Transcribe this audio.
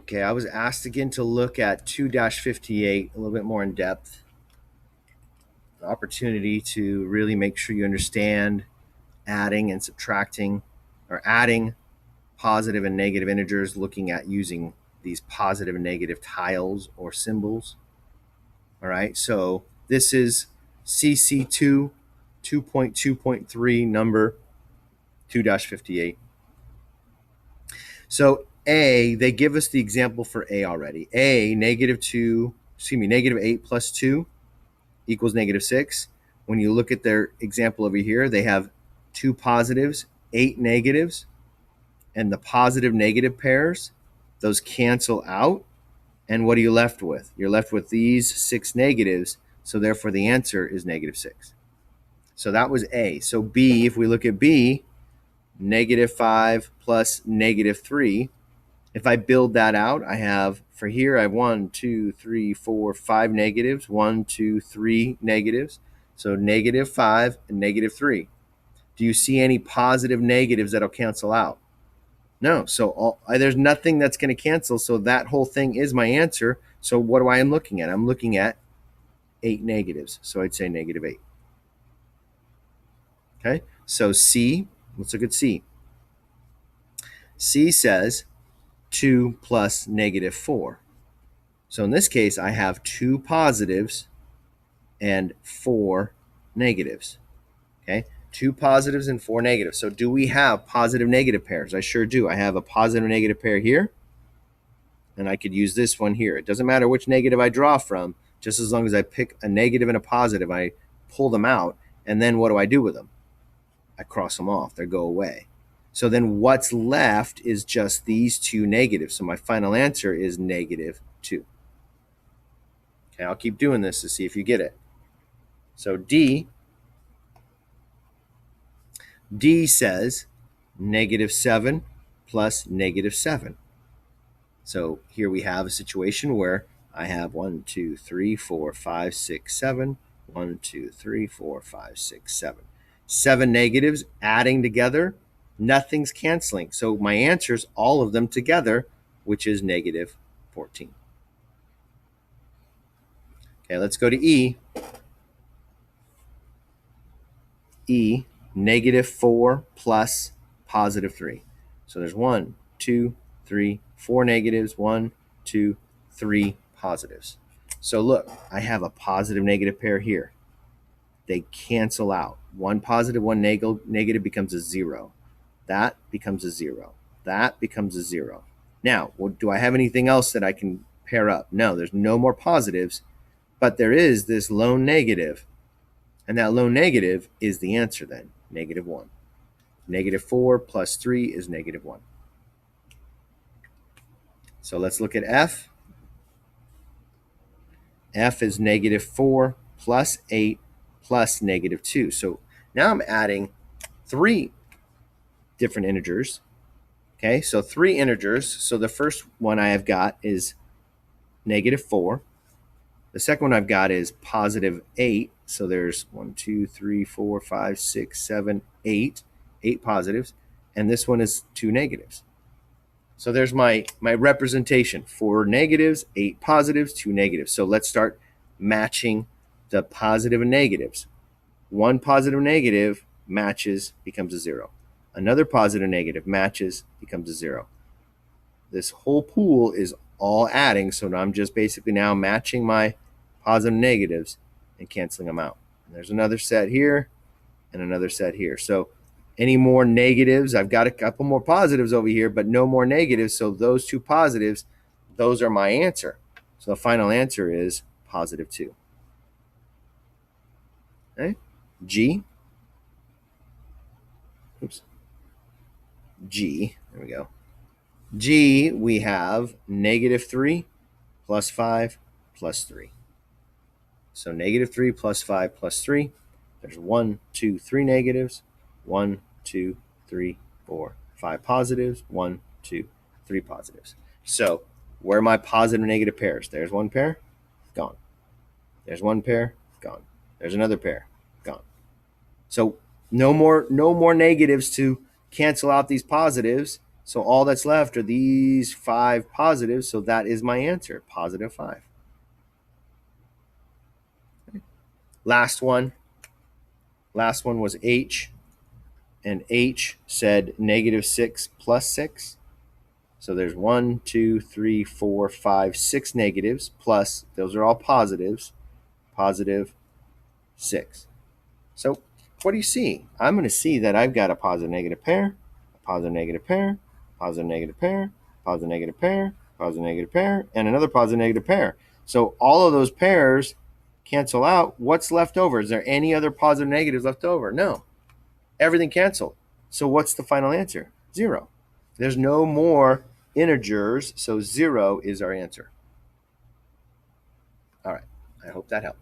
Okay, I was asked again to look at 2-58 a little bit more in depth. The opportunity to really make sure you understand adding and subtracting, or adding positive and negative integers, looking at using these positive and negative tiles or symbols. All right, so this is CC2 2.2.3 number 2-58. So A, they give us the example for A already. A, negative 8 plus 2 equals negative 6. When you look at their example over here, they have 2 positives, 8 negatives, and the positive negative pairs, those cancel out. And what are you left with? You're left with these 6 negatives, so therefore the answer is negative 6. So that was A. So B, if we look at B, negative 5 plus negative 3. If I build that out, I have, for here, I have 1, 2, 3, 4, 5 negatives, 1, 2, 3 negatives. So negative 5 and negative 3. Do you see any positive negatives that'll cancel out? No. So there's nothing that's going to cancel. So that whole thing is my answer. So what am I looking at? I'm looking at 8 negatives. So I'd say negative 8. Okay. So C, let's look at C. C says 2 plus negative 4. So in this case, I have 2 positives and 4 negatives. Okay, 2 positives and 4 negatives. So do we have positive negative pairs? I sure do. I have a positive negative pair here, and I could use this one here. It doesn't matter which negative I draw from, just as long as I pick a negative and a positive, I pull them out, and then what do I do with them? I cross them off. They go away. So then what's left is just these 2 negatives. So my final answer is negative 2. Okay, I'll keep doing this to see if you get it. So D says negative 7 plus negative 7. So here we have a situation where I have 1, 2, 3, 4, 5, 6, 7. 1, 2, 3, 4, 5, 6, 7. 7 negatives adding together, nothing's canceling. So my answer is all of them together, which is negative 14. Okay, let's go to E. E, negative 4 plus positive 3. So there's 1, 2, 3, 4 negatives, 1, 2, 3 positives. So look, I have a positive negative pair here. They cancel out. 1 positive, 1 negative becomes a 0. That becomes a 0. That becomes a 0. Now, do I have anything else that I can pair up? No, there's no more positives, but there is this lone negative. And that lone negative is the answer then, negative 1. Negative 4 plus 3 is negative 1. So let's look at F. F is negative 4 plus 8 plus negative 2. So now I'm adding 3 different integers. Okay, so 3 integers. So the first one I have got is negative 4. The second one I've got is positive 8. So there's 1, 2, 3, 4, 5, 6, 7, 8. 8 positives. And this one is 2 negatives. So there's my representation. 4 negatives, 8 positives, 2 negatives. So let's start matching the positive and negatives. 1 positive negative matches, becomes a 0. Another positive negative matches, becomes a 0. This whole pool is all adding, so I'm just basically now matching my positive negatives and canceling them out. And there's another set here and another set here. So any more negatives, I've got a couple more positives over here, but no more negatives. So those 2 positives, those are my answer. So the final answer is positive 2. Okay. G. Oops. G. There we go. G, we have negative 3 plus 5 plus 3. So negative 3 plus 5 plus 3. There's 1, 2, 3 negatives. 1, 2, 3, 4, 5 positives. 1, 2, 3 positives. So where are my positive and negative pairs? There's 1 pair, gone. There's 1 pair, gone. There's another pair, gone. So no more negatives to cancel out these positives. So all that's left are these 5 positives. So that is my answer, positive 5. Last one was H. And H said -6 plus 6. So there's 1, 2, 3, 4, 5, 6 negatives plus, those are all positives, positive 6. So what do you see? I'm going to see that I've got a positive negative pair, a positive negative pair, positive negative pair, positive negative pair, positive negative pair, and another positive negative pair. So all of those pairs cancel out. What's left over? Is there any other positive negatives left over? No. Everything canceled. So what's the final answer? 0. There's no more integers, so 0 is our answer. All right. I hope that helped.